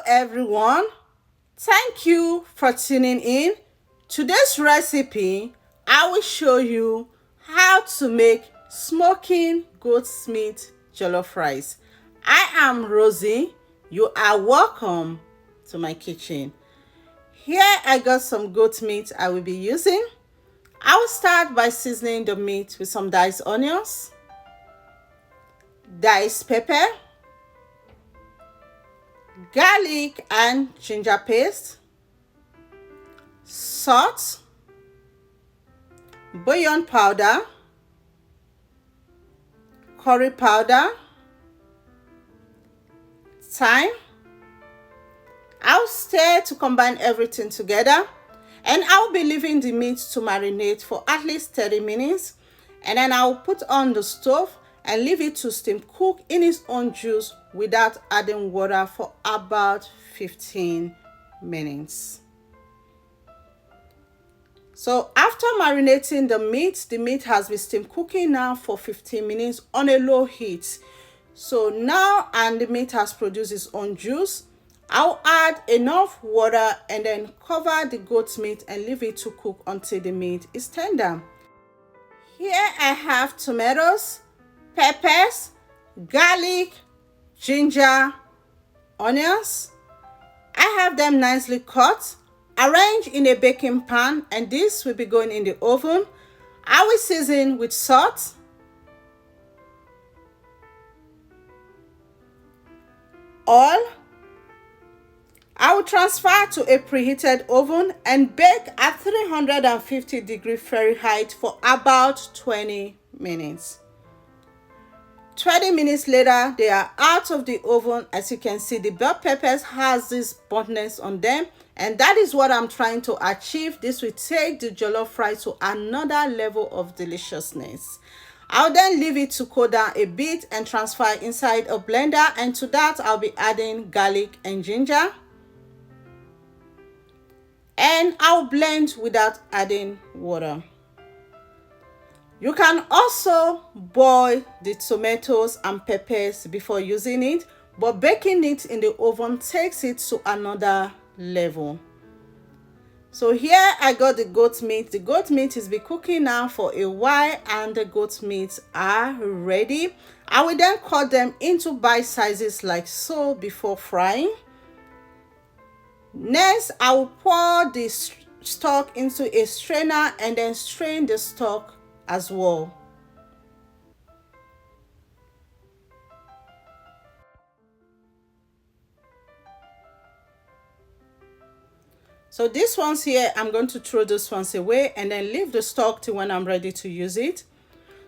everyone. Thank you for tuning in. Today's recipe, I will show you how to make smoking goat's meat jollof rice. I am Rosie. You are welcome to my kitchen. Here I got some goat meat I will be using. I will start by seasoning the meat with some diced onions, diced pepper, garlic and ginger paste, salt, bouillon powder, curry powder, thyme. I'll stir to combine everything together, and I'll be leaving the meat to marinate for at least 30 minutes, and then I'll put on the stove and leave it to steam cook in its own juice without adding water for about 15 minutes. So after marinating the meat has been steam cooking now for 15 minutes on a low heat. So now, and the meat has produced its own juice, I'll add enough water and then cover the goat meat and leave it to cook until the meat is tender. Here I have tomatoes, peppers, garlic, ginger, onions. I have them nicely cut, arranged in a baking pan, and this will be going in the oven. I will season with salt, oil. I will transfer to a preheated oven and bake at 350 Fahrenheit for about 20 minutes. 20 minutes later, they are out of the oven. As you can see, the bell peppers has this burntness on them, and that is what I'm trying to achieve. This will take the jollof rice to another level of deliciousness. I'll then leave it to cool down a bit and transfer inside a blender, and to that I'll be adding garlic and ginger, and I'll blend without adding water. You can also boil the tomatoes and peppers before using it, but baking it in the oven takes it to another level. So here I got the goat meat. The goat meat is been cooking now for a while, and the goat meat are ready. I will then cut them into bite sizes like so before frying. Next, I will pour the stock into a strainer and then strain the stock as well. So these ones here, I'm going to throw those ones away and then leave the stock till when I'm ready to use it.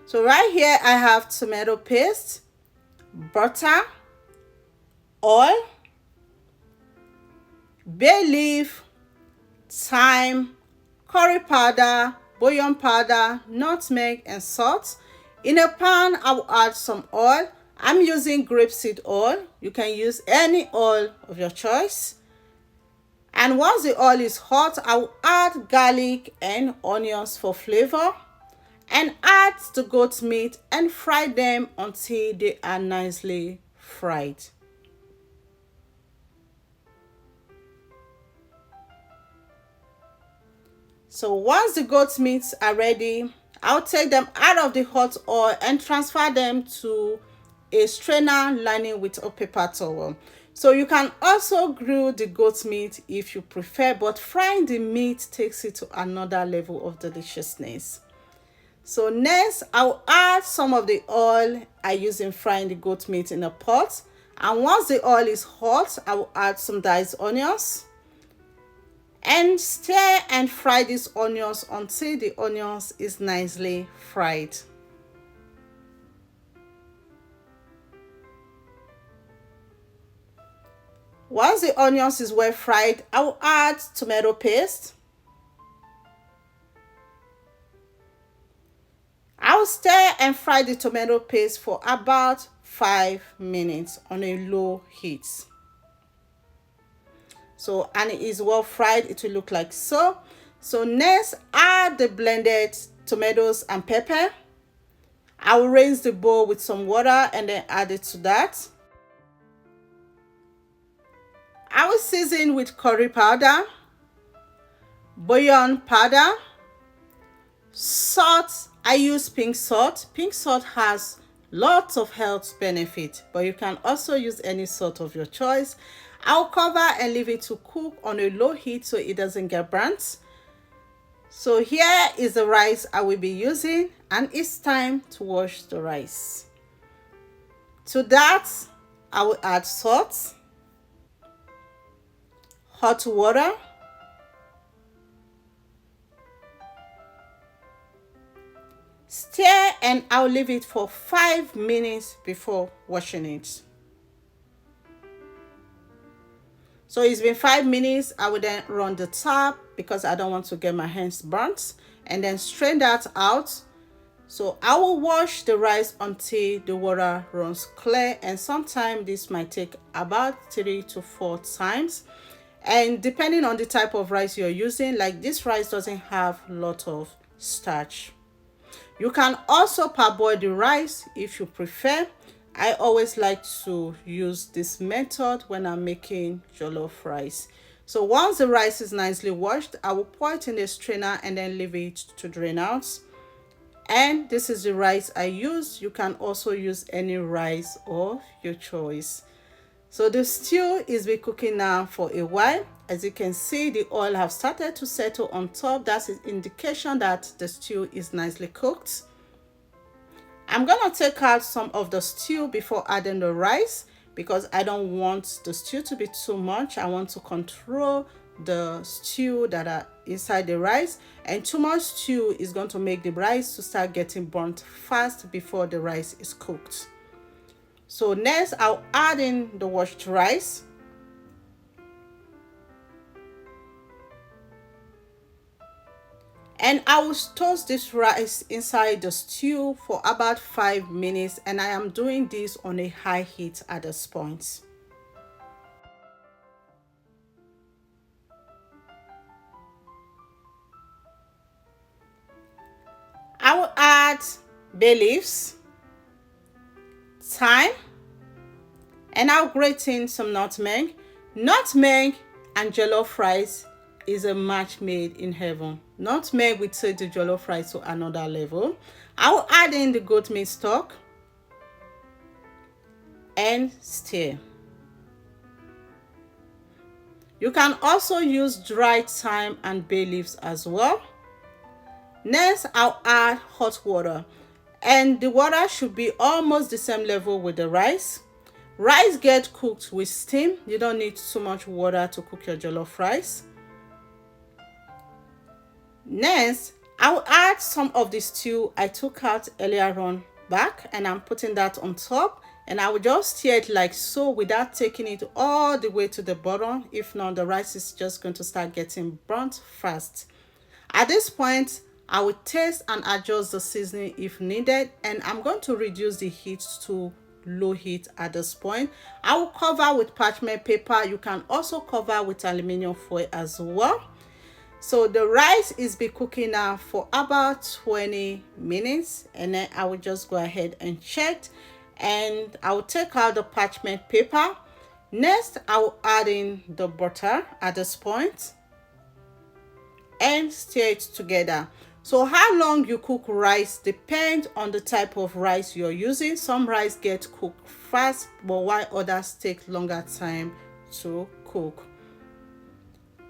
So right here I have tomato paste, butter, oil, bay leaf, thyme, curry powder, bouillon powder, nutmeg, and salt. In a pan, I will add some oil. I'm using grapeseed oil. You can use any oil of your choice. And once the oil is hot, I will add garlic and onions for flavor, and add the goat meat and fry them until they are nicely fried. So once the goat meats are ready, I'll take them out of the hot oil and transfer them to a strainer lining with a paper towel. So you can also grill the goat meat if you prefer, but frying the meat takes it to another level of deliciousness. So next, I'll add some of the oil I use in frying the goat meat in a pot. And once the oil is hot, I will add some diced onions and stir and fry these onions until the onions is nicely fried. Once the onions is well fried, I will add tomato paste. I will stir and fry the tomato paste for about 5 minutes on a low heat. So, and it is well fried, it will look like so. So next, add the blended tomatoes and pepper. I will rinse the bowl with some water and then add it to that. I will season with curry powder, bouillon powder, salt. I use pink salt. Pink salt has lots of health benefit, but you can also use any salt of your choice. I'll cover and leave it to cook on a low heat so it doesn't get burnt. So here is the rice I will be using, and it's time to wash the rice. To that, I will add salt, hot water, stir, and I'll leave it for 5 minutes before washing it. So it's been 5 minutes. I will then run the tap because I don't want to get my hands burnt, and then strain that out. So I will wash the rice until the water runs clear, and sometimes this might take about 3 to 4 times. And depending on the type of rice you're using, like this rice doesn't have a lot of starch. You can also parboil the rice if you prefer. I always like to use this method when I'm making jollof rice. So once the rice is nicely washed, I will pour it in the strainer and then leave it to drain out. And this is the rice I use. You can also use any rice of your choice. So the stew is been cooking now for a while. As you can see, the oil have started to settle on top. That's an indication that the stew is nicely cooked. I'm gonna take out some of the stew before adding the rice because I don't want the stew to be too much. I want to control the stew that are inside the rice, and too much stew is going to make the rice to start getting burnt fast before the rice is cooked. So next, I'll add in the washed rice. And I will toast this rice inside the stew for about 5 minutes, and I am doing this on a high heat at this point. I will add bay leaves, thyme, and I'll grate in some nutmeg. Nutmeg and jollof rice is a match made in heaven. Nutmeg will take the jollof rice to another level. I will add in the goat meat stock and stir. You can also use dried thyme and bay leaves as well. Next, I'll add hot water, and the water should be almost the same level with the rice. Rice get cooked with steam. You don't need too much water to cook your jollof rice. Next, I will add some of the stew I took out earlier on back, and I'm putting that on top, and I will just stir it like so without taking it all the way to the bottom. If not, the rice is just going to start getting burnt fast. At this point, I will taste and adjust the seasoning if needed, and I'm going to reduce the heat to low heat at this point. I will cover with parchment paper. You can also cover with aluminum foil as well. So the rice is be cooking now for about 20 minutes, and then I will just go ahead and check, and I will take out the parchment paper. Next, I will add in the butter at this point and stir it together. So how long you cook rice depends on the type of rice you're using. Some rice get cooked fast, but while others take longer time to cook.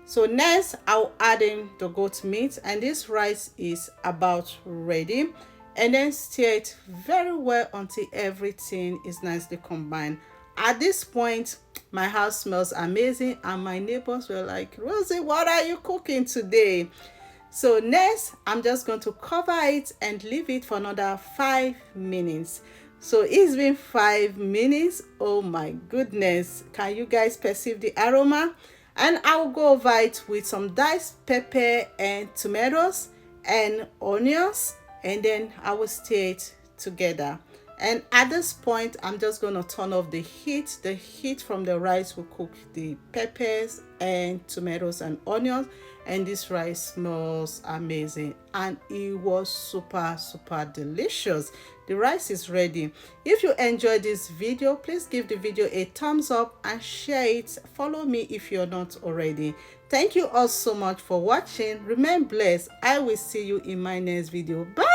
So next, I'll add in the goat meat, and this rice is about ready. And then stir it very well until everything is nicely combined. At this point, my house smells amazing, and my neighbors were like, "Rosie, what are you cooking today?" So next, I'm just going to cover it and leave it for another 5 minutes. So it's been 5 minutes. Oh my goodness. Can you guys perceive the aroma? And I'll go over it with some diced pepper and tomatoes and onions, and then I will stir it together. And at this point, I'm just going to turn off the heat. The heat from the rice will cook the peppers and tomatoes and onions, and this rice smells amazing, and it was super delicious. The rice is ready. If you enjoyed this video, please give the video a thumbs up and share it. Follow me if you're not already. Thank you all so much for watching. Remain blessed. I will see you in my next video. Bye.